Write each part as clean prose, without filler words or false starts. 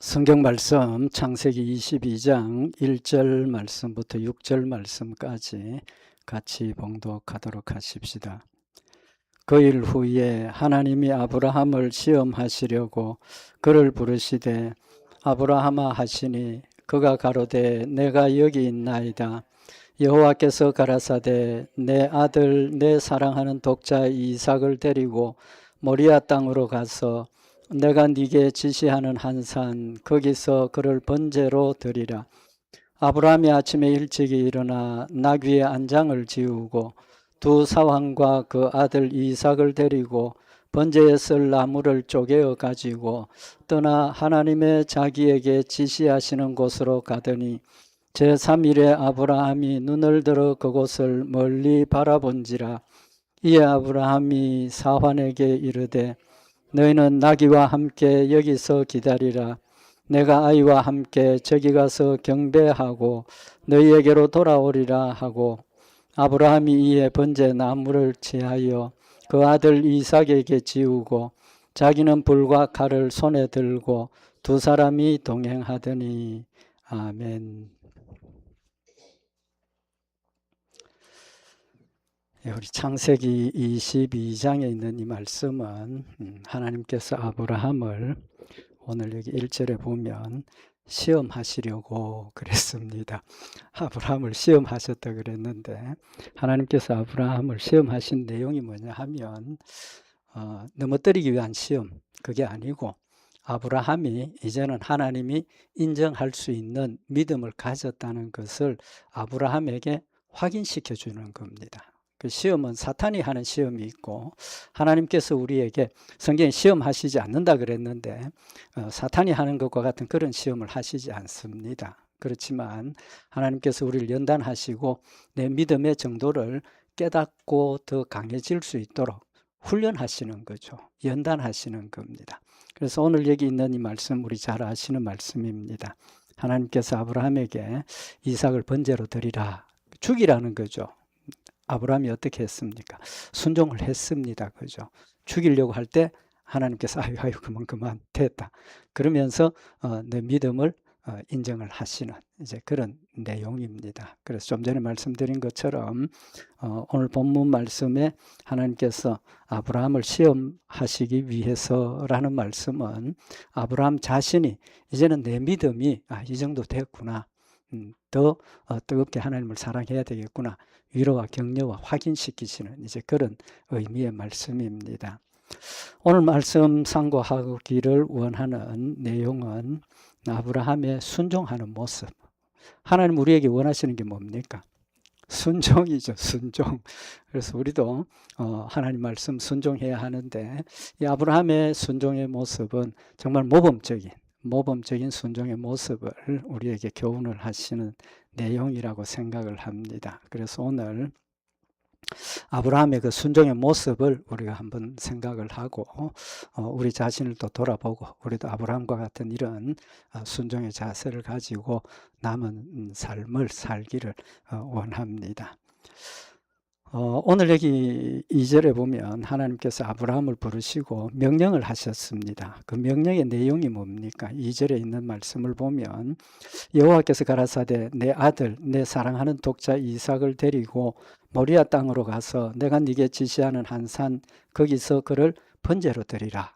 성경 말씀 창세기 22장 1절 말씀부터 6절 말씀까지 같이 봉독하도록 하십시다. 그 일 후에 하나님이 아브라함을 시험하시려고 그를 부르시되 아브라함아 하시니 그가 가로되 내가 여기 있나이다. 여호와께서 가라사대 내 아들 내 사랑하는 독자 이삭을 데리고 모리아 땅으로 가서 내가 네게 지시하는 한 산 거기서 그를 번제로 드리라. 아브라함이 아침에 일찍이 일어나 나귀의 안장을 지우고 두 사환과 그 아들 이삭을 데리고 번제에 쓸 나무를 쪼개어 가지고 떠나 하나님의 자기에게 지시하시는 곳으로 가더니 제3일에 아브라함이 눈을 들어 그곳을 멀리 바라본지라. 이에 아브라함이 사환에게 이르되 너희는 나귀와 함께 여기서 기다리라. 내가 아이와 함께 저기 가서 경배하고 너희에게로 돌아오리라 하고 아브라함이 이에 번제 나무를 취하여 그 아들 이삭에게 지우고 자기는 불과 칼을 손에 들고 두 사람이 동행하더니 아멘. 우리 창세기 22장에 있는 이 말씀은 하나님께서 아브라함을 오늘 여기 1절에 보면 시험하시려고 그랬습니다. 아브라함을 시험하셨다 그랬는데 하나님께서 아브라함을 시험하신 내용이 뭐냐 하면 넘어뜨리기 위한 시험, 그게 아니고 아브라함이 이제는 하나님이 인정할 수 있는 믿음을 가졌다는 것을 아브라함에게 확인시켜 주는 겁니다. 그 시험은 사탄이 하는 시험이 있고 하나님께서 우리에게 성경에 시험하시지 않는다 그랬는데 사탄이 하는 것과 같은 그런 시험을 하시지 않습니다. 그렇지만 하나님께서 우리를 연단하시고 내 믿음의 정도를 깨닫고 더 강해질 수 있도록 훈련하시는 거죠. 연단하시는 겁니다. 그래서 오늘 여기 있는 이 말씀 우리 잘 아시는 말씀입니다. 하나님께서 아브라함에게 이삭을 번제로 드리라, 죽이라는 거죠. 아브라함이 어떻게 했습니까? 순종을 했습니다. 그죠? 죽이려고 할 때 하나님께서 아유 그만 됐다. 그러면서 내 믿음을 인정을 하시는 이제 그런 내용입니다. 그래서 좀 전에 말씀드린 것처럼 오늘 본문 말씀에 하나님께서 아브라함을 시험하시기 위해서라는 말씀은 아브라함 자신이 이제는 내 믿음이 이 정도 됐구나. 더 뜨겁게 하나님을 사랑해야 되겠구나. 위로와 격려와 확인시키시는 이제 그런 의미의 말씀입니다. 오늘 말씀 상고하기를 원하는 내용은 아브라함의 순종하는 모습. 하나님 우리에게 원하시는 게 뭡니까? 순종이죠. 순종. 그래서 우리도 하나님 말씀 순종해야 하는데 이 아브라함의 순종의 모습은 정말 모범적인 순종의 모습을 우리에게 교훈을 하시는 내용이라고 생각을 합니다. 그래서 오늘 아브라함의 그 순종의 모습을 우리가 한번 생각을 하고 우리 자신을 또 돌아보고 우리도 아브라함과 같은 이런 순종의 자세를 가지고 남은 삶을 살기를 원합니다. 오늘 여기 2절에 보면 하나님께서 아브라함을 부르시고 명령을 하셨습니다. 그 명령의 내용이 뭡니까? 2절에 있는 말씀을 보면 여호와께서 가라사대 내 아들 내 사랑하는 독자 이삭을 데리고 모리아 땅으로 가서 내가 네게 지시하는 한 산 거기서 그를 번제로 드리라.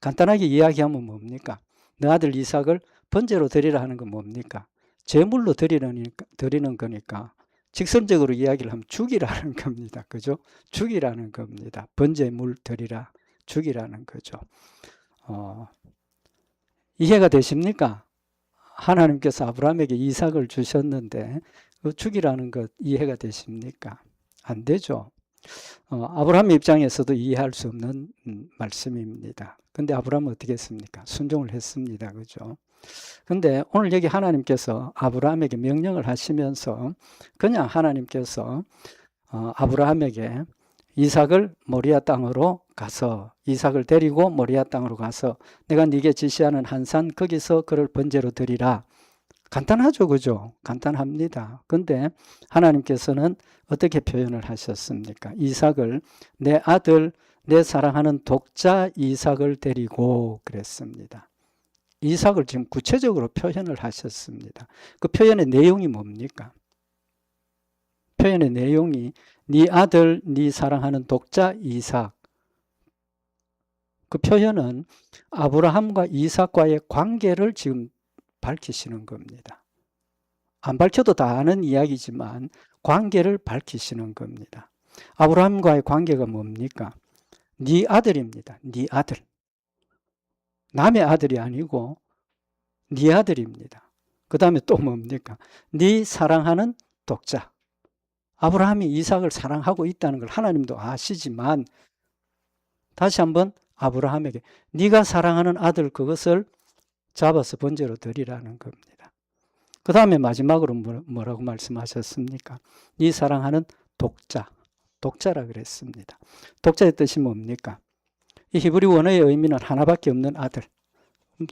간단하게 이야기하면 뭡니까? 내 아들 이삭을 번제로 드리라 하는 건 뭡니까? 제물로 드리는 거니까 직선적으로 이야기를 하면 죽이라는 겁니다. 그죠? 죽이라는 겁니다. 번제물 드리라. 죽이라는 거죠. 이해가 되십니까? 하나님께서 아브라함에게 이삭을 주셨는데 그 죽이라는 것 이해가 되십니까? 안 되죠. 아브라함 입장에서도 이해할 수 없는 말씀입니다. 근데 아브라함은 어떻게 했습니까? 순종을 했습니다. 그죠? 근데 오늘 여기 하나님께서 아브라함에게 명령을 하시면서 그냥 하나님께서 아브라함에게 이삭을 모리아 땅으로 가서 이삭을 데리고 모리아 땅으로 가서 내가 네게 지시하는 한 산 거기서 그를 번제로 드리라. 간단하죠. 그죠? 간단합니다. 근데 하나님께서는 어떻게 표현을 하셨습니까? 이삭을 내 아들 내 사랑하는 독자 이삭을 데리고 그랬습니다. 이삭을 지금 구체적으로 표현을 하셨습니다. 그 표현의 내용이 뭡니까? 표현의 내용이 네 아들, 네 사랑하는 독자 이삭. 그 표현은 아브라함과 이삭과의 관계를 지금 밝히시는 겁니다. 안 밝혀도 다 아는 이야기지만 관계를 밝히시는 겁니다. 아브라함과의 관계가 뭡니까? 네 아들입니다. 네 아들. 남의 아들이 아니고 네 아들입니다. 그 다음에 또 뭡니까? 네 사랑하는 독자. 아브라함이 이삭을 사랑하고 있다는 걸 하나님도 아시지만 다시 한번 아브라함에게 네가 사랑하는 아들 그것을 잡아서 번제로 드리라는 겁니다. 그 다음에 마지막으로 뭐라고 말씀하셨습니까? 네 사랑하는 독자. 독자라 그랬습니다. 독자의 뜻이 뭡니까? 이 히브리 원어의 의미는 하나밖에 없는 아들.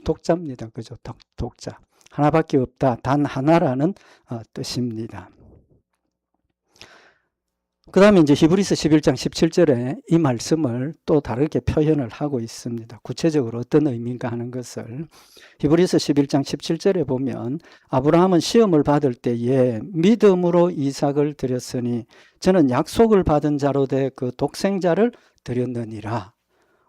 독자입니다. 그죠? 독자. 하나밖에 없다. 단 하나라는 뜻입니다. 그 다음에 이제 히브리서 11장 17절에 이 말씀을 또 다르게 표현을 하고 있습니다. 구체적으로 어떤 의미인가 하는 것을 히브리서 11장 17절에 보면 아브라함은 시험을 받을 때에 믿음으로 이삭을 드렸으니 저는 약속을 받은 자로 돼 그 독생자를 드렸느니라.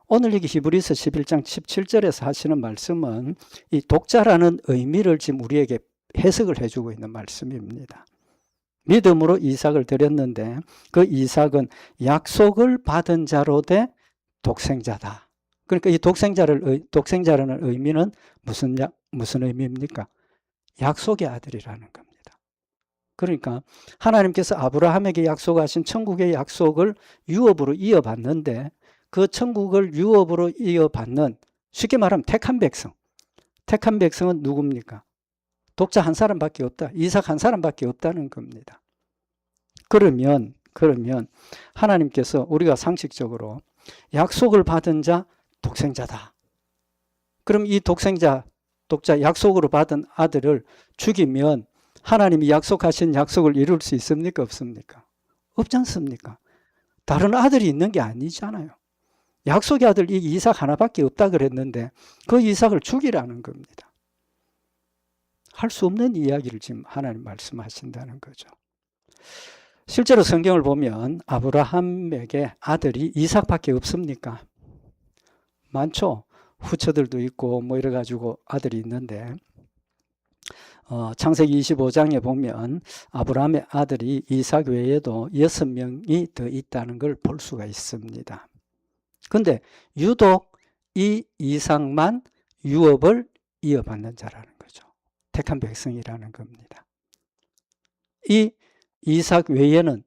오늘 여기 히브리서 11장 17절에서 하시는 말씀은 이 독자라는 의미를 지금 우리에게 해석을 해주고 있는 말씀입니다. 믿음으로 이삭을 드렸는데 그 이삭은 약속을 받은 자로 돼 독생자다. 그러니까 이 독생자라는 의미는 무슨 의미입니까? 약속의 아들이라는 겁니다. 그러니까 하나님께서 아브라함에게 약속하신 천국의 약속을 유업으로 이어받는데 그 천국을 유업으로 이어받는 쉽게 말하면 택한 백성. 택한 백성은 누굽니까? 독자 한 사람밖에 없다. 이삭 한 사람밖에 없다는 겁니다. 그러면 하나님께서 우리가 상식적으로 약속을 받은 자 독생자다. 그럼 이 독자 약속으로 받은 아들을 죽이면 하나님이 약속하신 약속을 이룰 수 있습니까? 없습니까? 없지 않습니까? 다른 아들이 있는 게 아니잖아요. 약속의 아들 이 이삭 하나밖에 없다 그랬는데 그 이삭을 죽이라는 겁니다. 할 수 없는 이야기를 지금 하나님 말씀하신다는 거죠. 실제로 성경을 보면 아브라함에게 아들이 이삭밖에 없습니까? 많죠. 후처들도 있고 뭐 이래 가지고 아들이 있는데 창세기 25장에 보면 아브라함의 아들이 이삭 외에도 6명이 더 있다는 걸 볼 수가 있습니다. 근데 유독 이 이삭만 유업을 이어받는 자라는 거죠. 택한 백성이라는 겁니다. 이 이삭 외에는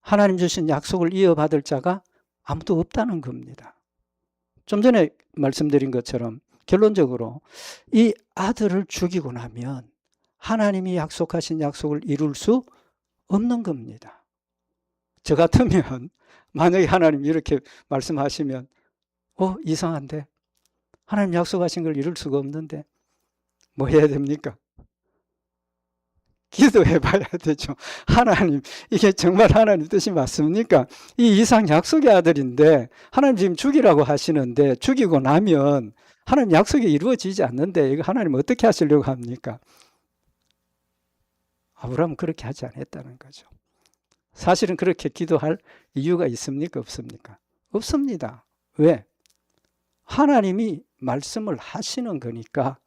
하나님 주신 약속을 이어받을 자가 아무도 없다는 겁니다. 좀 전에 말씀드린 것처럼 결론적으로 이 아들을 죽이고 나면 하나님이 약속하신 약속을 이룰 수 없는 겁니다. 저 같으면 만약에 하나님 이렇게 말씀하시면 이상한데 하나님 약속하신 걸 이룰 수가 없는데 뭐 해야 됩니까? 기도해 봐야 되죠. 하나님, 이게 정말 하나님 뜻이 맞습니까? 이 이삭 약속의 아들인데 하나님 지금 죽이라고 하시는데 죽이고 나면 하나님 약속이 이루어지지 않는데 이거 하나님 어떻게 하시려고 합니까? 아브라함은 그렇게 하지 않았다는 거죠. 사실은 그렇게 기도할 이유가 있습니까? 없습니까? 없습니다. 왜? 하나님이 말씀을 하시는 거니까.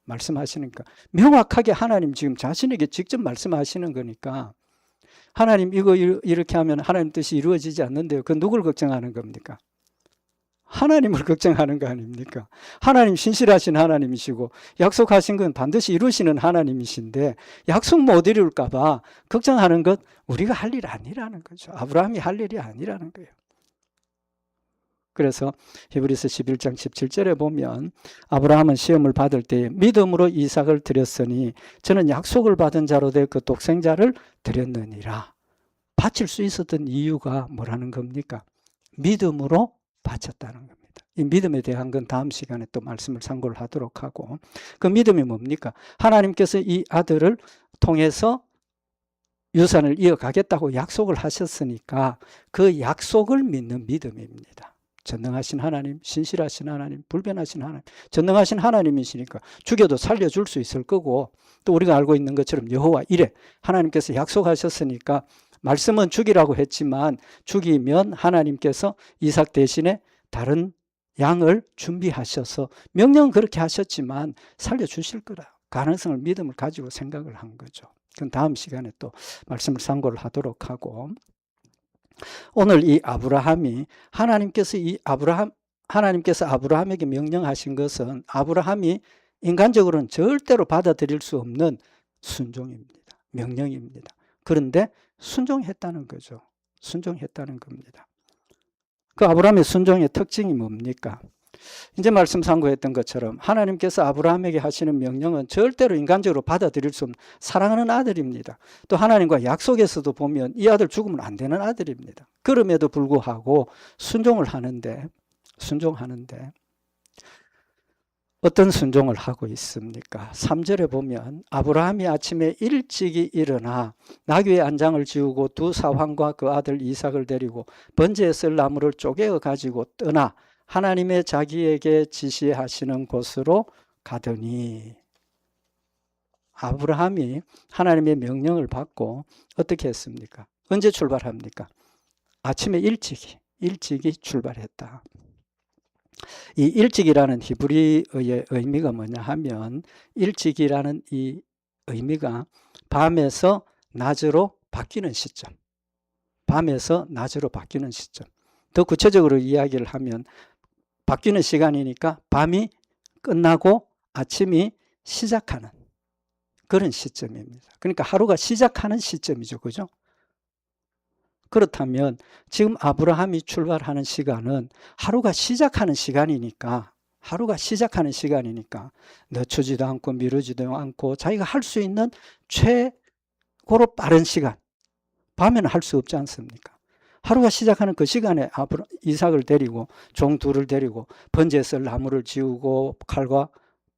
말씀하시니까 명확하게 하나님 지금 자신에게 직접 말씀하시는 거니까 하나님 이거 이렇게 하면 하나님 뜻이 이루어지지 않는데요. 그 누굴 걱정하는 겁니까? 하나님을 걱정하는 거 아닙니까? 하나님 신실하신 하나님이시고 약속하신 건 반드시 이루시는 하나님이신데 약속 못 이룰까 봐 걱정하는 것 우리가 할 일 아니라는 거죠. 아브라함이 할 일이 아니라는 거예요. 그래서 히브리서 11장 17절에 보면 아브라함은 시험을 받을 때 믿음으로 이삭을 드렸으니 저는 약속을 받은 자로 될 그 독생자를 드렸느니라. 바칠 수 있었던 이유가 뭐라는 겁니까? 믿음으로 바쳤다는 겁니다. 이 믿음에 대한 건 다음 시간에 또 말씀을 참고를 하도록 하고 그 믿음이 뭡니까? 하나님께서 이 아들을 통해서 유산을 이어가겠다고 약속을 하셨으니까 그 약속을 믿는 믿음입니다. 전능하신 하나님, 신실하신 하나님, 불변하신 하나님, 전능하신 하나님이시니까 죽여도 살려줄 수 있을 거고, 또 우리가 알고 있는 것처럼 여호와 이레, 하나님께서 약속하셨으니까 말씀은 죽이라고 했지만 죽이면 하나님께서 이삭 대신에 다른 양을 준비하셔서 명령은 그렇게 하셨지만 살려주실 거라 가능성을 믿음을 가지고 생각을 한 거죠. 그건 다음 시간에 또 말씀을 상고를 하도록 하고, 오늘 이 아브라함이 하나님께서 아브라함에게 명령하신 것은 아브라함이 인간적으로는 절대로 받아들일 수 없는 순종입니다. 명령입니다. 그런데 순종했다는 거죠. 순종했다는 겁니다. 그 아브라함의 순종의 특징이 뭡니까? 이제 말씀 상고했던 것처럼 하나님께서 아브라함에게 하시는 명령은 절대로 인간적으로 받아들일 수 없는 사랑하는 아들입니다. 또 하나님과 약속에서도 보면 이 아들 죽으면 안 되는 아들입니다. 그럼에도 불구하고 순종하는데 어떤 순종을 하고 있습니까? 3절에 보면 아브라함이 아침에 일찍이 일어나 나귀의 안장을 지우고 두 사환과 그 아들 이삭을 데리고 번제에 쓸 나무를 쪼개어 가지고 떠나 하나님의 자기에게 지시하시는 곳으로 가더니, 아브라함이 하나님의 명령을 받고 어떻게 했습니까? 언제 출발합니까? 아침에 일찍이 출발했다. 이 일찍이라는 히브리어의 의미가 뭐냐 하면, 일찍이라는 이 의미가 밤에서 낮으로 바뀌는 시점, 밤에서 낮으로 바뀌는 시점. 더 구체적으로 이야기를 하면 바뀌는 시간이니까 밤이 끝나고 아침이 시작하는 그런 시점입니다. 그러니까 하루가 시작하는 시점이죠. 그죠? 그렇다면 지금 아브라함이 출발하는 시간은 하루가 시작하는 시간이니까 늦추지도 않고 미루지도 않고 자기가 할 수 있는 최고로 빠른 시간, 밤에는 할 수 없지 않습니까? 하루가 시작하는 그 시간에 이삭을 데리고 종 둘을 데리고 번제에 쓸 나무를 지우고 칼과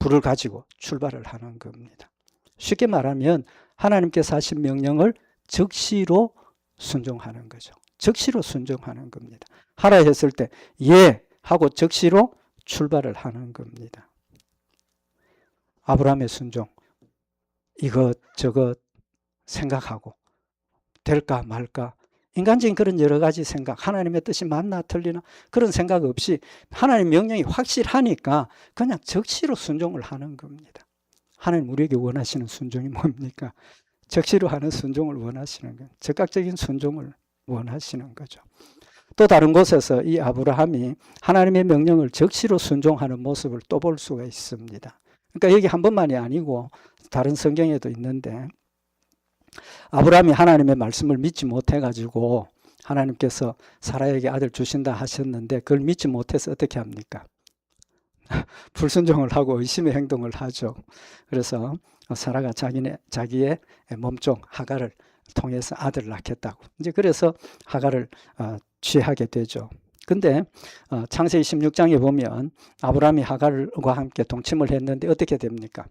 불을 가지고 출발을 하는 겁니다. 쉽게 말하면 하나님께서 하신 명령을 즉시로 순종하는 거죠. 즉시로 순종하는 겁니다. 하라 했을 때 예 하고 즉시로 출발을 하는 겁니다. 아브라함의 순종, 이것저것 생각하고 될까 말까, 인간적인 그런 여러 가지 생각, 하나님의 뜻이 맞나 틀리나 그런 생각 없이 하나님 명령이 확실하니까 그냥 즉시로 순종을 하는 겁니다. 하나님 우리에게 원하시는 순종이 뭡니까? 즉시로 하는 순종을 원하시는 거예요. 즉각적인 순종을 원하시는 거죠. 또 다른 곳에서 이 아브라함이 하나님의 명령을 즉시로 순종하는 모습을 또 볼 수가 있습니다. 그러니까 여기 한 번만이 아니고 다른 성경에도 있는데, 아브라함이 하나님의 말씀을 믿지 못해가지고 하나님께서 사라에게 아들 주신다 하셨는데 그걸 믿지 못해서 어떻게 합니까? 불순종을 하고 의심의 행동을 하죠. 그래서 사라가 자기의 몸종 하갈을 통해서 아들을 낳겠다고, 이제 그래서 하갈을 취하게 되죠. 근데 창세기 16장에 보면 아브라함이 하갈과 함께 동침을 했는데 어떻게 됩니까?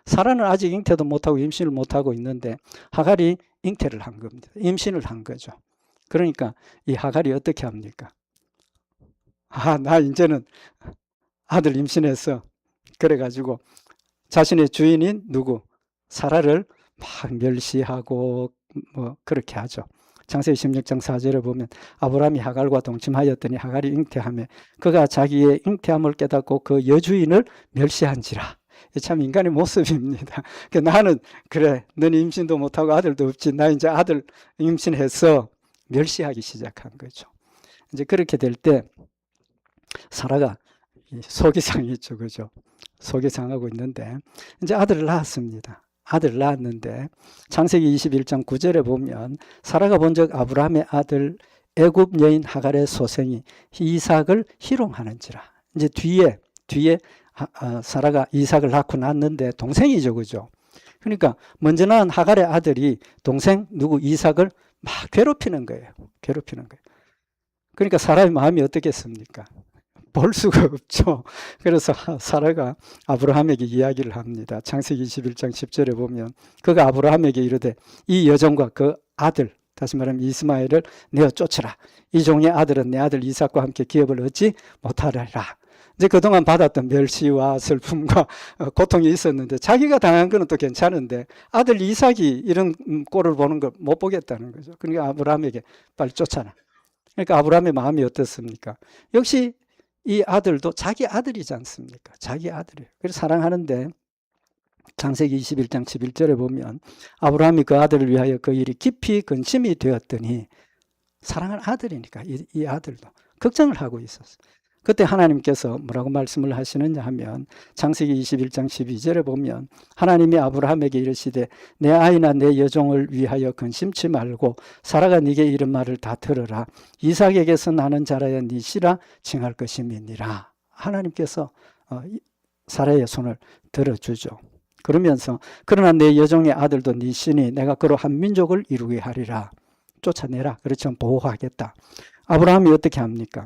사라는 아직 잉태도 못하고 임신을 못하고 있는데 하갈이 잉태를 한 겁니다. 임신을 한 거죠. 그러니까 이 하갈이 어떻게 합니까? 나 이제는 아들 임신해서, 그래가지고 자신의 주인인 누구? 사라를 막 멸시하고 뭐 그렇게 하죠. 창세기 16장 4절에 보면 아브라함이 하갈과 동침하였더니 하갈이 잉태하며 그가 자기의 잉태함을 깨닫고 그 여주인을 멸시한지라. 참 인간의 모습입니다. 나는 그래, 너는 임신도 못하고 아들도 없지, 나 이제 아들 임신해서 멸시하기 시작한 거죠. 이제 그렇게 될 때 사라가 속이 상했죠. 그죠? 속이 상하고 있는데 이제 아들을 낳았습니다. 아들을 낳았는데 창세기 21장 9절에 보면 사라가 본즉 아브라함의 아들 애굽 여인 하갈의 소생이 이삭을 희롱하는지라. 이제 뒤에 사라가 이삭을 낳고 낳았는데 동생이죠. 그죠? 그러니까 먼저 낳은 하갈의 아들이 동생 누구 이삭을 막 괴롭히는 거예요. 그러니까 사라의 마음이 어떻겠습니까? 볼 수가 없죠. 그래서 사라가 아브라함에게 이야기를 합니다. 창세기 21장 10절에 보면 그가 아브라함에게 이르되 이 여종과 그 아들 다시 말하면 이스마엘을 내어 쫓으라. 이 종의 아들은 내 아들 이삭과 함께 기업을 얻지 못하리라. 이제 그동안 받았던 멸시와 슬픔과 고통이 있었는데 자기가 당한 거는 또 괜찮은데 아들 이삭이 이런 꼴을 보는 걸 못 보겠다는 거죠. 그러니까 아브라함에게 빨리 쫓아라. 그러니까 아브라함의 마음이 어떻습니까? 역시 이 아들도 자기 아들이지 않습니까? 자기 아들이에요. 그래서 사랑하는데 창세기 21장 11절에 보면 아브라함이 그 아들을 위하여 그 일이 깊이 근심이 되었더니 사랑하는 아들이니까 이 아들도 걱정을 하고 있었어요. 그때 하나님께서 뭐라고 말씀을 하시느냐 하면 창세기 21장 12절에 보면 하나님이 아브라함에게 이르시되 내 아이나 내 여종을 위하여 근심치 말고 사라가 네게 이런 말을 다 들으라. 이삭에게서 나는 자라야 네 씨라 칭할 것임이니라. 하나님께서 사라의 손을 들어주죠. 그러면서 그러나 내 여종의 아들도 네 씨니 내가 그로 한 민족을 이루게 하리라. 쫓아내라. 그렇죠. 보호하겠다. 아브라함이 어떻게 합니까?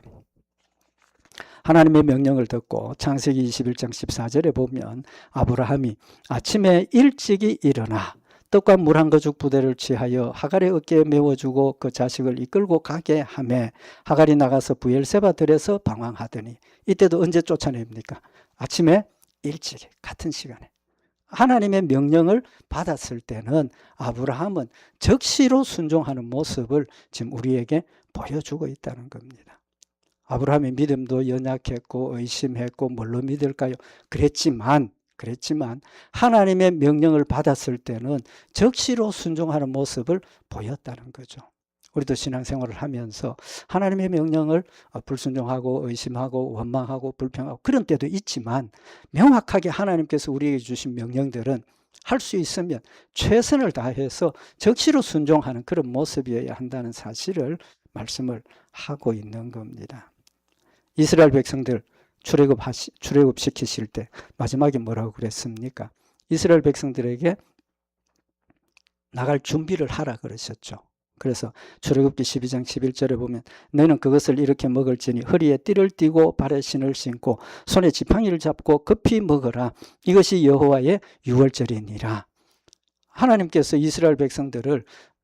하나님의 명령을 듣고 창세기 21장 14절에 보면 아브라함이 아침에 일찍이 일어나 떡과 물 한 거죽 부대를 취하여 하갈의 어깨에 메워주고 그 자식을 이끌고 가게 하매 하갈이 나가서 브엘세바 들에서 방황하더니 이때도 언제 쫓아냅니까? 아침에 일찍이 같은 시간에 하나님의 명령을 받았을 때는 아브라함은 적시로 순종하는 모습을 지금 우리에게 보여주고 있다는 겁니다. 아브라함의 믿음도 연약했고 의심했고 뭘로 믿을까요? 그랬지만 하나님의 명령을 받았을 때는 적시로 순종하는 모습을 보였다는 거죠. 우리도 신앙생활을 하면서 하나님의 명령을 불순종하고 의심하고 원망하고 불평하고 그런 때도 있지만 명확하게 하나님께서 우리에게 주신 명령들은 할 수 있으면 최선을 다해서 적시로 순종하는 그런 모습이어야 한다는 사실을 말씀을 하고 있는 겁니다. 이스라엘 백성들 출애굽시키실 때 마지막에 뭐라고 그랬습니까? 이스라엘 백성들에게 나갈 준비를 하라 그러셨죠. 그래서 출애굽기 12장 11절에 보면 너희는 그것을 이렇게 먹을지니 허리에 띠를 띠고 발에 신을 신고 손에 지팡이를 잡고 급히 먹어라. 이것이 여호와의 유월절이니라. 하나님께서 이스라엘 백성들을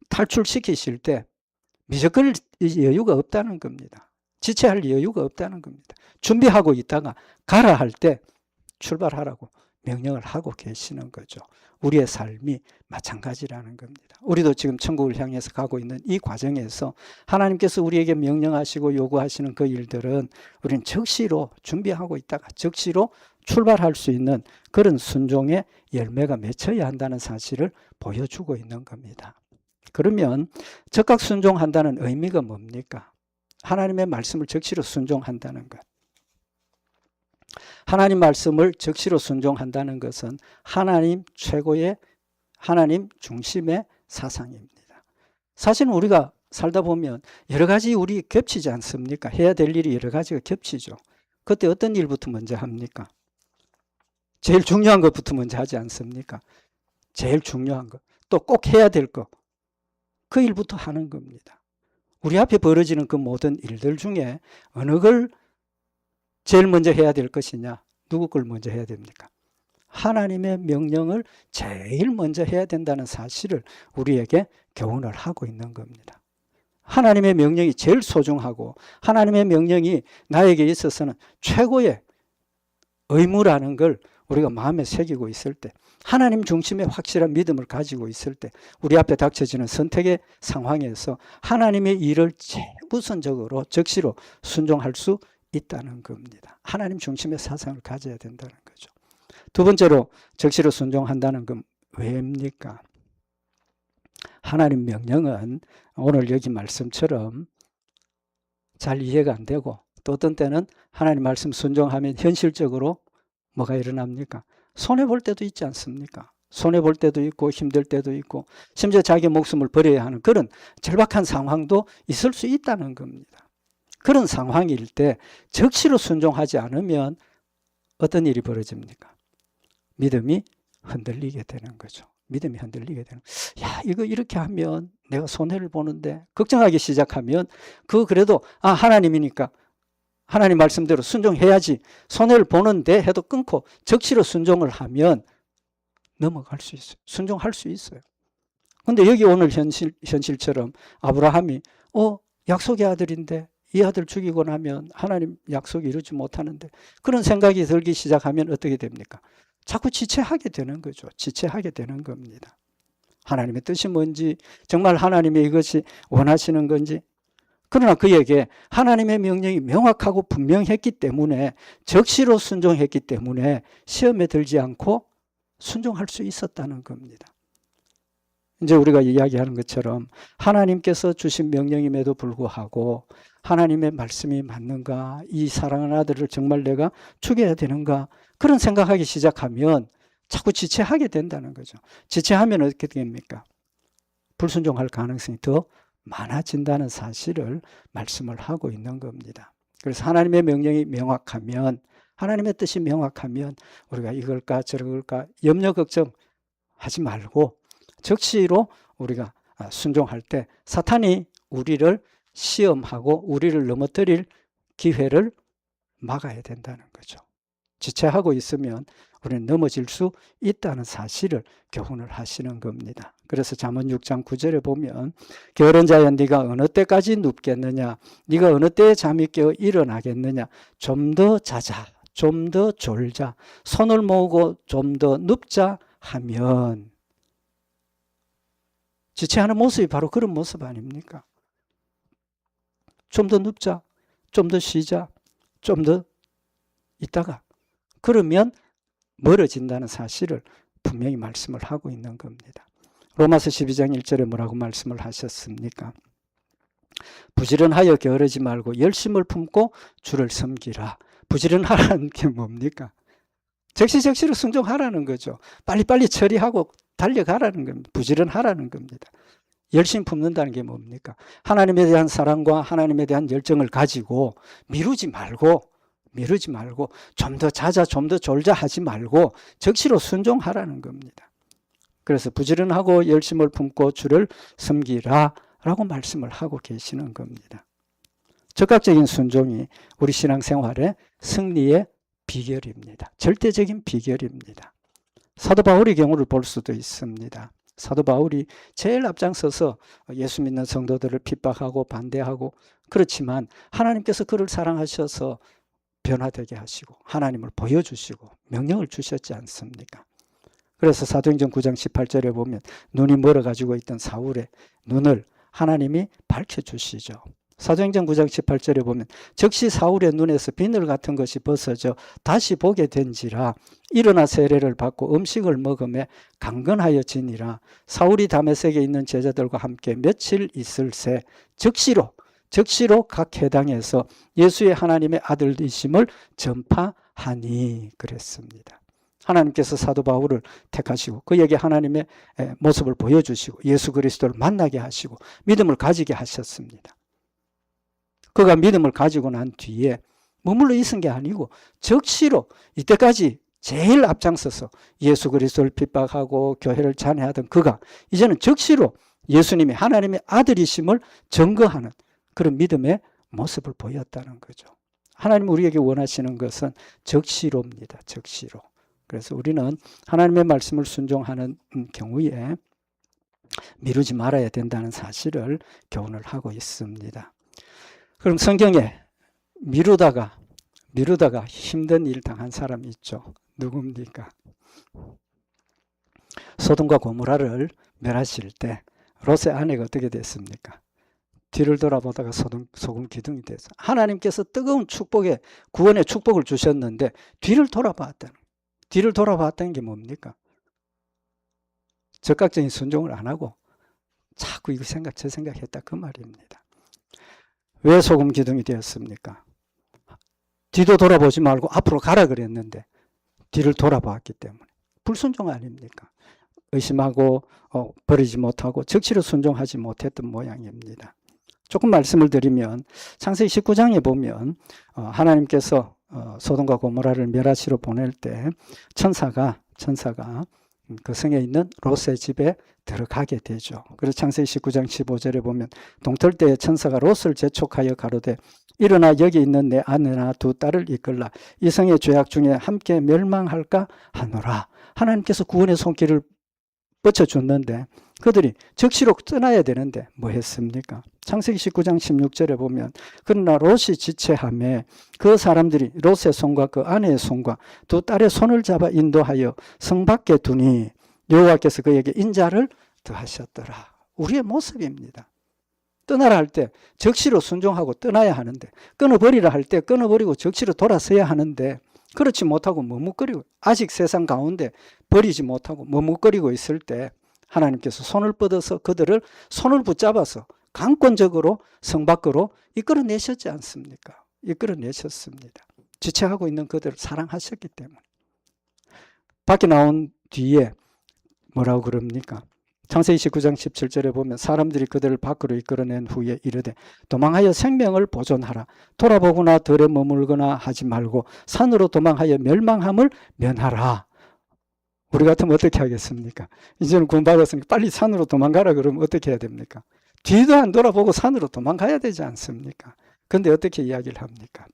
탈출시키실 때 미적거릴 여유가 없다는 겁니다. 지체할 여유가 없다는 겁니다. 준비하고 있다가 가라 할 때 출발하라고 명령을 하고 계시는 거죠. 우리의 삶이 마찬가지라는 겁니다. 우리도 지금 천국을 향해서 가고 있는 이 과정에서 하나님께서 우리에게 명령하시고 요구하시는 그 일들은 우리는 적시로 준비하고 있다가 적시로 출발할 수 있는 그런 순종의 열매가 맺혀야 한다는 사실을 보여주고 있는 겁니다. 그러면 적극 순종한다는 의미가 뭡니까? 하나님의 말씀을 적시로 순종한다는 것. 하나님 말씀을 적시로 순종한다는 것은 하나님 최고의 하나님 중심의 사상입니다. 사실은 우리가 살다 보면 여러 가지 우리 겹치지 않습니까? 해야 될 일이 여러 가지가 겹치죠. 그때 어떤 일부터 먼저 합니까? 제일 중요한 것부터 먼저 하지 않습니까? 제일 중요한 것. 또 꼭 해야 될 것. 그 일부터 하는 겁니다. 우리 앞에 벌어지는 그 모든 일들 중에 어느 걸 제일 먼저 해야 될 것이냐? 누구 걸 먼저 해야 됩니까? 하나님의 명령을 제일 먼저 해야 된다는 사실을 우리에게 교훈을 하고 있는 겁니다. 하나님의 명령이 제일 소중하고 하나님의 명령이 나에게 있어서는 최고의 의무라는 걸 우리가 마음에 새기고 있을 때, 하나님 중심의 확실한 믿음을 가지고 있을 때 우리 앞에 닥쳐지는 선택의 상황에서 하나님의 일을 최우선적으로 적시로 순종할 수 있다는 겁니다. 하나님 중심의 사상을 가져야 된다는 거죠. 두 번째로 적시로 순종한다는 건 왜입니까? 하나님 명령은 오늘 여기 말씀처럼 잘 이해가 안 되고 또 어떤 때는 하나님 말씀 순종하면 현실적으로 뭐가 일어납니까? 손해볼 때도 있지 않습니까? 손해볼 때도 있고 힘들 때도 있고 심지어 자기 목숨을 버려야 하는 그런 절박한 상황도 있을 수 있다는 겁니다. 그런 상황일 때 적시로 순종하지 않으면 어떤 일이 벌어집니까? 믿음이 흔들리게 되는 거죠. 믿음이 흔들리게 되는 거죠. 야, 이거 이렇게 하면 내가 손해를 보는데 걱정하기 시작하면 그래도 하나님이니까 하나님 말씀대로 순종해야지 손해를 보는데 해도 끊고 적시로 순종을 하면 넘어갈 수 있어요. 순종할 수 있어요. 근데 여기 오늘 현실처럼 아브라함이 약속의 아들인데 이 아들 죽이고 나면 하나님 약속 이루지 못하는데, 그런 생각이 들기 시작하면 어떻게 됩니까? 자꾸 지체하게 되는 거죠. 지체하게 되는 겁니다. 하나님의 뜻이 뭔지, 정말 하나님의 이것이 원하시는 건지. 그러나 그에게 하나님의 명령이 명확하고 분명했기 때문에, 적시로 순종했기 때문에 시험에 들지 않고 순종할 수 있었다는 겁니다. 이제 우리가 이야기하는 것처럼 하나님께서 주신 명령임에도 불구하고 하나님의 말씀이 맞는가? 이 사랑하는 아들을 정말 내가 죽여야 되는가? 그런 생각하기 시작하면 자꾸 지체하게 된다는 거죠. 지체하면 어떻게 됩니까? 불순종할 가능성이 더 많아진다는 사실을 말씀을 하고 있는 겁니다. 그래서 하나님의 명령이 명확하면, 하나님의 뜻이 명확하면 우리가 이걸까 저럴까 염려 걱정하지 말고 적시로 우리가 순종할 때 사탄이 우리를 시험하고 우리를 넘어뜨릴 기회를 막아야 된다는 거죠. 지체하고 있으면 우리는 넘어질 수 있다는 사실을 교훈을 하시는 겁니다. 그래서 잠언 6장 9절에 보면 게으른 자여 네가 어느 때까지 눕겠느냐, 네가 어느 때에 잠이 깨어 일어나겠느냐, 좀 더 자자, 좀 더 졸자, 손을 모으고 좀 더 눕자 하면, 지체하는 모습이 바로 그런 모습 아닙니까? 좀 더 눕자, 좀 더 쉬자, 좀 더 있다가, 그러면 멀어진다는 사실을 분명히 말씀을 하고 있는 겁니다. 로마서 12장 1절에 뭐라고 말씀을 하셨습니까? 부지런하여 게으르지 말고 열심을 품고 주를 섬기라. 부지런하라는 게 뭡니까? 적시적시로 순종하라는 거죠. 빨리빨리 처리하고 달려가라는 겁니다. 부지런하라는 겁니다. 열심 품는다는 게 뭡니까? 하나님에 대한 사랑과 하나님에 대한 열정을 가지고 미루지 말고 좀 더 자자, 좀 더 졸자 하지 말고 적시로 순종하라는 겁니다. 그래서 부지런하고 열심을 품고 주를 섬기라 라고 말씀을 하고 계시는 겁니다. 적극적인 순종이 우리 신앙생활의 승리의 비결입니다. 절대적인 비결입니다. 사도 바울의 경우를 볼 수도 있습니다. 사도 바울이 제일 앞장서서 예수 믿는 성도들을 핍박하고 반대하고, 그렇지만 하나님께서 그를 사랑하셔서 변화되게 하시고 하나님을 보여주시고 명령을 주셨지 않습니까? 그래서 사도행전 9장 18절에 보면 눈이 멀어가지고 있던 사울의 눈을 하나님이 밝혀주시죠. 사도행전 9장 18절에 보면 즉시 사울의 눈에서 비늘 같은 것이 벗어져 다시 보게 된지라 일어나 세례를 받고 음식을 먹으며 강건하여 지니라. 사울이 다메섹에 있는 제자들과 함께 며칠 있을새 즉시로 각 회당에서 예수의 하나님의 아들이심을 전파하니 그랬습니다. 하나님께서 사도 바울을 택하시고 그에게 하나님의 모습을 보여주시고 예수 그리스도를 만나게 하시고 믿음을 가지게 하셨습니다. 그가 믿음을 가지고 난 뒤에 머물러 있은 게 아니고 적시로 이때까지 제일 앞장서서 예수 그리스도를 핍박하고 교회를 잔해하던 그가 이제는 적시로 예수님이 하나님의 아들이심을 증거하는 그런 믿음의 모습을 보였다는 거죠. 하나님 우리에게 원하시는 것은 적시로입니다. 적시로. 그래서 우리는 하나님의 말씀을 순종하는 경우에 미루지 말아야 된다는 사실을 교훈을 하고 있습니다. 그럼 성경에 미루다가 힘든 일 당한 사람이 있죠. 누굽니까? 소돔과 고모라를 멸하실 때 롯의 아내가 어떻게 됐습니까? 뒤를 돌아보다가 소금 기둥이 됐어. 하나님께서 뜨거운 축복에 구원의 축복을 주셨는데 뒤를 돌아봤다는 게 뭡니까? 적극적인 순종을 안 하고 자꾸 이거 생각 저 생각했다 그 말입니다. 왜 소금 기둥이 되었습니까? 뒤도 돌아보지 말고 앞으로 가라 그랬는데 뒤를 돌아봤기 때문에. 불순종 아닙니까? 의심하고 버리지 못하고 적시로 순종하지 못했던 모양입니다. 조금 말씀을 드리면 창세기 19장에 보면 하나님께서 소돔과 고모라를 멸하시러 보낼 때 천사가 그 성에 있는 롯의 집에 들어가게 되죠. 그래서 창세기 19장 15절에 보면 동틀 때에 천사가 롯을 재촉하여 가로되 일어나 여기 있는 내 아내나 두 딸을 이끌라. 이 성의 죄악 중에 함께 멸망할까 하노라. 하나님께서 구원의 손길을 뻗쳐줬는데 그들이 적시로 떠나야 되는데 뭐 했습니까? 창세기 19장 16절에 보면 그러나 롯이 지체하며 그 사람들이 롯의 손과 그 아내의 손과 두 딸의 손을 잡아 인도하여 성 밖에 두니 여호와께서 그에게 인자를 더하셨더라. 우리의 모습입니다. 떠나라 할 때 적시로 순종하고 떠나야 하는데, 끊어버리라 할 때 끊어버리고 적시로 돌아서야 하는데, 그렇지 못하고 머뭇거리고 아직 세상 가운데 버리지 못하고 머뭇거리고 있을 때 하나님께서 손을 뻗어서 그들을 손을 붙잡아서 강권적으로 성 밖으로 이끌어내셨지 않습니까? 이끌어내셨습니다. 지체하고 있는 그들을 사랑하셨기 때문에. 밖에 나온 뒤에 뭐라고 그럽니까? 창세기 19장 17절에 보면 사람들이 그들을 밖으로 이끌어낸 후에 이르되 도망하여 생명을 보존하라. 돌아보거나 들에 머물거나 하지 말고 산으로 도망하여 멸망함을 면하라. 우리 같으면 어떻게 하겠습니까? 이제는 구원 받았으니까 빨리 산으로 도망가라 그러면 어떻게 해야 됩니까? 뒤도 안 돌아보고 산으로 도망가야 되지 않습니까? 그런데 어떻게 이야기를 합니까?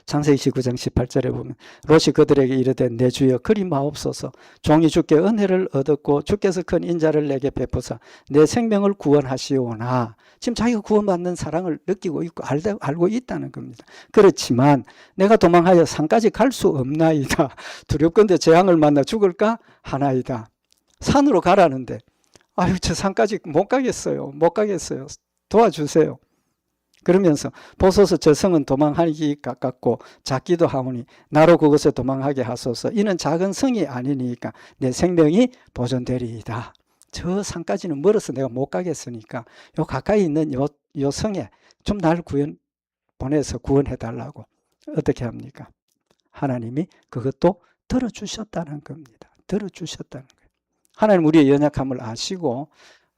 창세기 19장 18절에 보면 롯이 그들에게 이르되 내 주여 그리 마옵소서. 종이 주께 은혜를 얻었고 주께서 큰 인자를 내게 베푸사 내 생명을 구원하시오나. 지금 자기가 구원받는 사랑을 느끼고 있고 알고 있다는 겁니다. 그렇지만 내가 도망하여 산까지 갈 수 없나이다. 두렵건대 재앙을 만나 죽을까 하나이다. 산으로 가라는데 아유 저 산까지 못 가겠어요. 못 가겠어요. 도와주세요. 그러면서 보소서 저 성은 도망하기 가깝고 작기도 하오니 나로 그것에 도망하게 하소서. 이는 작은 성이 아니니까 내 생명이 보존되리이다. 저 산까지는 멀어서 내가 못 가겠으니까 요 가까이 있는 요 성에 좀 날 보내서 구원해 달라고. 어떻게 합니까? 하나님이 그것도 들어주셨다는 겁니다. 들어주셨다는 거예요. 하나님 우리의 연약함을 아시고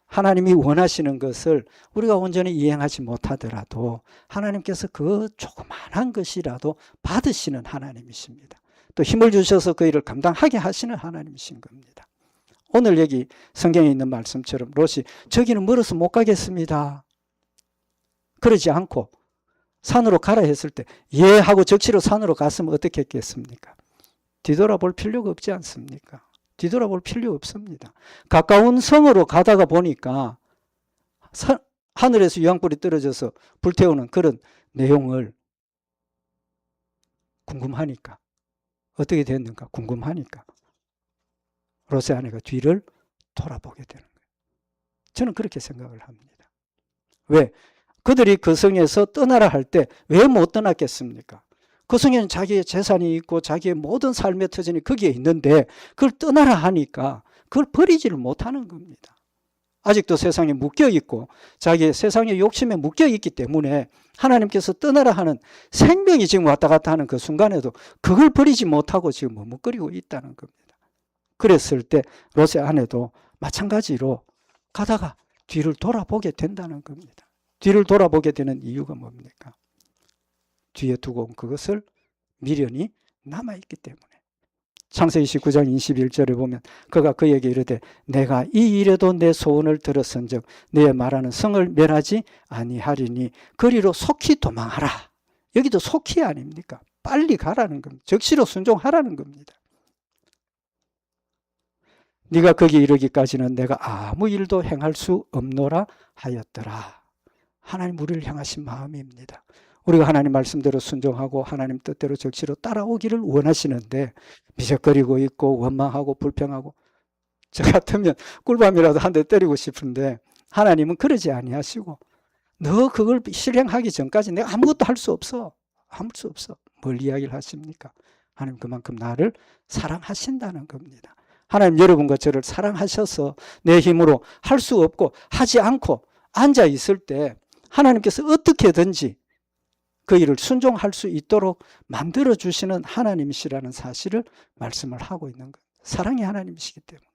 하나님이 원하시는 것을 우리가 온전히 이행하지 못하더라도 하나님께서 그 조그만한 것이라도 받으시는 하나님이십니다. 또 힘을 주셔서 그 일을 감당하게 하시는 하나님이신 겁니다. 오늘 여기 성경에 있는 말씀처럼 롯이 저기는 멀어서 못 가겠습니다. 그러지 않고 산으로 가라 했을 때 예 하고 적시로 산으로 갔으면 어떻게 했겠습니까? 뒤돌아볼 필요가 없지 않습니까? 뒤돌아볼 필요 없습니다. 가까운 성으로 가다가 보니까 하늘에서 유황불이 떨어져서 불태우는 그런 내용을 궁금하니까 어떻게 됐는가 궁금하니까 롯의 아내가 뒤를 돌아보게 되는 거예요. 저는 그렇게 생각을 합니다. 왜? 그들이 그 성에서 떠나라 할 때 왜 못 떠났겠습니까? 그 성에는 자기의 재산이 있고 자기의 모든 삶의 터전이 거기에 있는데 그걸 떠나라 하니까 그걸 버리지를 못하는 겁니다. 아직도 세상에 묶여있고 자기의 세상의 욕심에 묶여있기 때문에 하나님께서 떠나라 하는 생명이 지금 왔다 갔다 하는 그 순간에도 그걸 버리지 못하고 지금 머뭇거리고 있다는 겁니다. 그랬을 때 롯의 아내도 마찬가지로 가다가 뒤를 돌아보게 된다는 겁니다. 뒤를 돌아보게 되는 이유가 뭡니까? 뒤에 두고 온 그것을 미련이 남아있기 때문에. 창세기 19장 21절에 보면 그가 그에게 이르되 내가 이 일에도 내 소원을 들었은즉 네 말하는 성을 멸하지 아니하리니 그리로 속히 도망하라. 여기도 속히 아닙니까? 빨리 가라는 겁니다. 적시로 순종하라는 겁니다. 네가 거기 이르기까지는 내가 아무 일도 행할 수 없노라 하였더라. 하나님 우리를 향하신 마음입니다. 우리가 하나님 말씀대로 순종하고 하나님 뜻대로 적시로 따라오기를 원하시는데 미적거리고 있고 원망하고 불평하고 저 같으면 꿀밤이라도 한 대 때리고 싶은데 하나님은 그러지 아니하시고 너 그걸 실행하기 전까지 내가 아무것도 할 수 없어. 할 수 없어. 뭘 이야기를 하십니까? 하나님 그만큼 나를 사랑하신다는 겁니다. 하나님 여러분과 저를 사랑하셔서 내 힘으로 할 수 없고 하지 않고 앉아 있을 때 하나님께서 어떻게든지 그 일을 순종할 수 있도록 만들어주시는 하나님이시라는 사실을 말씀을 하고 있는 거예요. 사랑의 하나님이시기 때문에.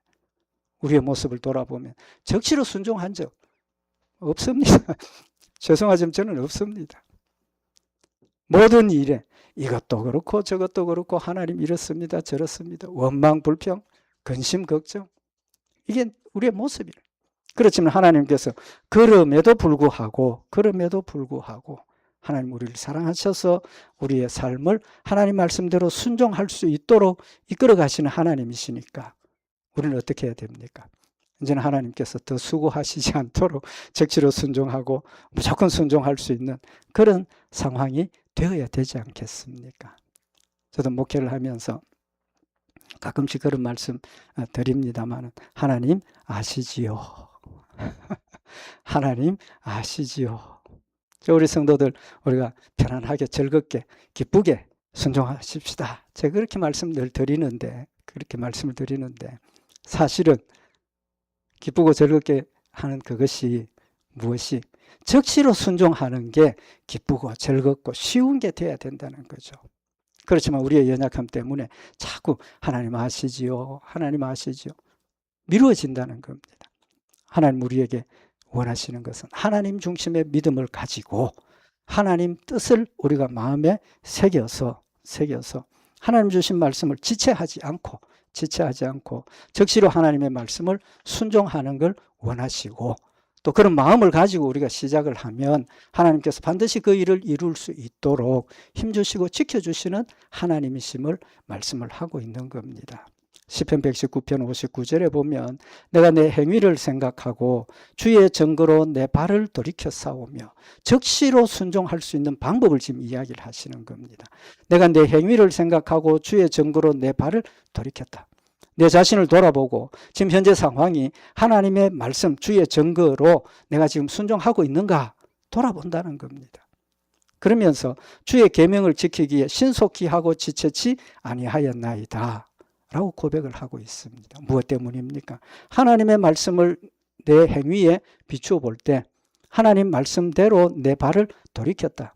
우리의 모습을 돌아보면 적시로 순종한 적 없습니다. 죄송하지만 저는 없습니다. 모든 일에 이것도 그렇고 저것도 그렇고 하나님 이렇습니다 저렇습니다. 원망, 불평, 근심, 걱정 이게 우리의 모습이에요. 그렇지만 하나님께서 그럼에도 불구하고 하나님 우리를 사랑하셔서 우리의 삶을 하나님 말씀대로 순종할 수 있도록 이끌어 가시는 하나님이시니까 우리는 어떻게 해야 됩니까? 이제는 하나님께서 더 수고하시지 않도록 적시로 순종하고 무조건 순종할 수 있는 그런 상황이 되어야 되지 않겠습니까? 저도 목회를 하면서 가끔씩 그런 말씀 드립니다만 하나님 아시지요. 하나님 아시지요. 우리 성도들 우리가 편안하게 즐겁게 기쁘게 순종하십시다. 제가 그렇게 말씀을 드리는데 사실은 기쁘고 즐겁게 하는 그것이 무엇이 적시로 순종하는 게 기쁘고 즐겁고 쉬운 게 돼야 된다는 거죠. 그렇지만 우리의 연약함 때문에 자꾸 하나님 아시지요. 하나님 아시지요. 미루어진다는 겁니다. 하나님 우리에게 원하시는 것은 하나님 중심의 믿음을 가지고 하나님 뜻을 우리가 마음에 새겨서 하나님 주신 말씀을 지체하지 않고 적시로 하나님의 말씀을 순종하는 걸 원하시고 또 그런 마음을 가지고 우리가 시작을 하면 하나님께서 반드시 그 일을 이룰 수 있도록 힘주시고 지켜주시는 하나님이심을 말씀을 하고 있는 겁니다. 시편 119편 59절에 보면 내가 내 행위를 생각하고 주의 증거로 내 발을 돌이켜 싸우며 적시로 순종할 수 있는 방법을 지금 이야기를 하시는 겁니다. 내가 내 행위를 생각하고 주의 증거로 내 발을 돌이켰다. 내 자신을 돌아보고 지금 현재 상황이 하나님의 말씀 주의 증거로 내가 지금 순종하고 있는가 돌아본다는 겁니다. 그러면서 주의 계명을 지키기에 신속히 하고 지체치 아니하였나이다 라고 고백을 하고 있습니다. 무엇 때문입니까? 하나님의 말씀을 내 행위에 비추어 볼 때 하나님 말씀대로 내 발을 돌이켰다.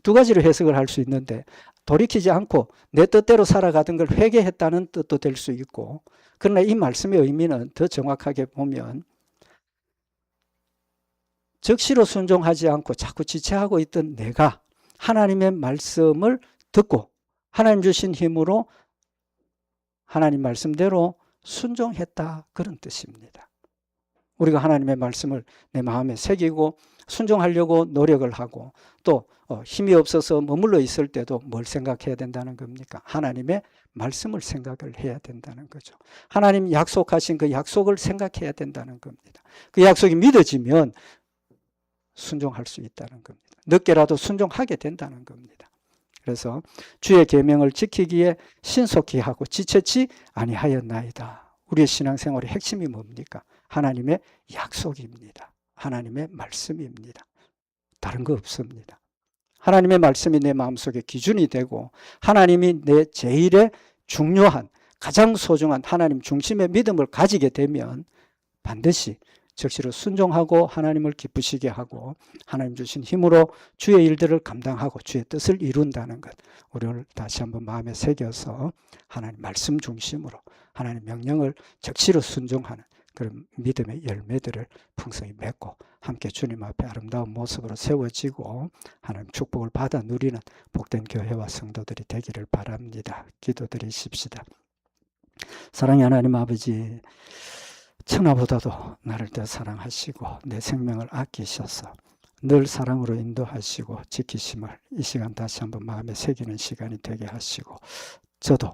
두 가지로 해석을 할 수 있는데 돌이키지 않고 내 뜻대로 살아가던 걸 회개했다는 뜻도 될 수 있고 그러나 이 말씀의 의미는 더 정확하게 보면 적시로 순종하지 않고 자꾸 지체하고 있던 내가 하나님의 말씀을 듣고 하나님 주신 힘으로 하나님 말씀대로 순종했다 그런 뜻입니다. 우리가 하나님의 말씀을 내 마음에 새기고 순종하려고 노력을 하고 또 힘이 없어서 머물러 있을 때도 뭘 생각해야 된다는 겁니까? 하나님의 말씀을 생각을 해야 된다는 거죠. 하나님 약속하신 그 약속을 생각해야 된다는 겁니다. 그 약속이 믿어지면 순종할 수 있다는 겁니다. 늦게라도 순종하게 된다는 겁니다. 그래서 주의 계명을 지키기에 신속히 하고 지체치 아니하였나이다. 우리의 신앙생활의 핵심이 뭡니까? 하나님의 약속입니다. 하나님의 말씀입니다. 다른 거 없습니다. 하나님의 말씀이 내 마음속에 기준이 되고 하나님이 내 제일의 중요한 가장 소중한 하나님 중심의 믿음을 가지게 되면 반드시 적시로 순종하고 하나님을 기쁘시게 하고 하나님 주신 힘으로 주의 일들을 감당하고 주의 뜻을 이룬다는 것 우리를 다시 한번 마음에 새겨서 하나님 말씀 중심으로 하나님 명령을 적시로 순종하는 그런 믿음의 열매들을 풍성히 맺고 함께 주님 앞에 아름다운 모습으로 세워지고 하나님 축복을 받아 누리는 복된 교회와 성도들이 되기를 바랍니다. 기도드리십시다. 사랑의 하나님 아버지, 천하보다도 나를 더 사랑하시고 내 생명을 아끼셔서 늘 사랑으로 인도하시고 지키심을 이 시간 다시 한번 마음에 새기는 시간이 되게 하시고 저도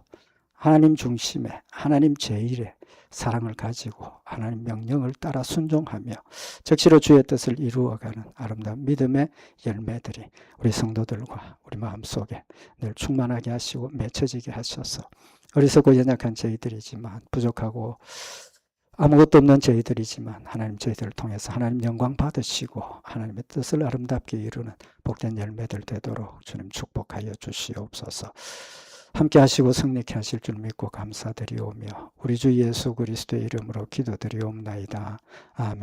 하나님 중심의 하나님 제일의 사랑을 가지고 하나님 명령을 따라 순종하며 적시로 주의 뜻을 이루어가는 아름다운 믿음의 열매들이 우리 성도들과 우리 마음속에 늘 충만하게 하시고 맺혀지게 하셔서 어리석고 연약한 저희들이지만 부족하고 아무것도 없는 저희들이지만 하나님 저희들을 통해서 하나님 영광 받으시고 하나님의 뜻을 아름답게 이루는 복된 열매들 되도록 주님 축복하여 주시옵소서. 함께 하시고 승리케 하실 줄 믿고 감사드리오며 우리 주 예수 그리스도의 이름으로 기도드리옵나이다. 아멘.